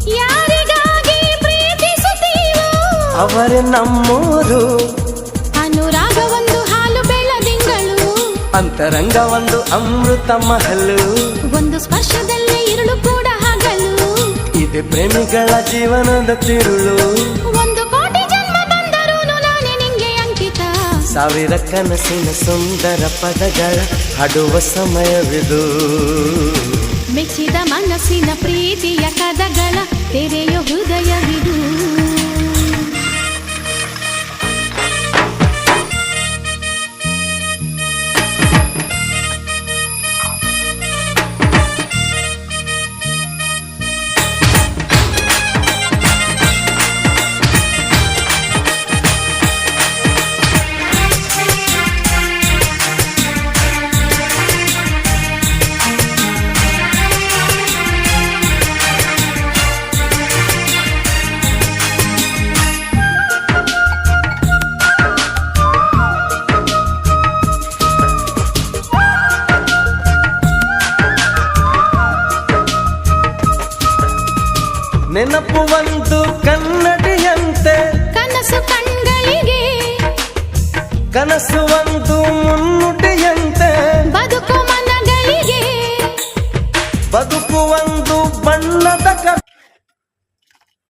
ಯಾರಿಗಾಗಿ ಪ್ರೀತಿಸುತ್ತೀವೋ ಅವರೇ ನಮ್ಮೂರು. ಅನುರಾಗ ಒಂದು ಹಾಲು ಬೆಳದಿಂಗಳು, ಅಂತರಂಗ ಒಂದು ಅಮೃತ ಮಹಲು. ಒಂದು ಸ್ಪರ್ಶದಲ್ಲೇ ഇരുಳು ಕೂಡ ಹಗಲು. ಇದೆ ಪ್ರೇಮಿಗಳ ಜೀವನದ ತಿರುಳು. ಒಂದು ಕೋಟಿ ಜನ್ಮ ಬಂದರೂ ನಾನೇ ನಿಂಗೆ ಅಂಕಿತ. ಸಾವಿರ ಕನಸಿನ ಸುಂದರ ಪದಗಳ ಹಾಡುವ ಸಮಯವಿದು. ಮೆಚ್ಚಿದ ಮನಸ್ಸಿನ ಪ್ರೀತಿಯ ಕದಗಳ ತೆರೆಯೋ ಹೃದಯವಿದು. ನೆನಪು ಒಂದು ಕನ್ನಡಿಯಂತೆ, ಕನಸು ಕಣ್ಗಳಿಗೆ ಕನಸು ಒಂದು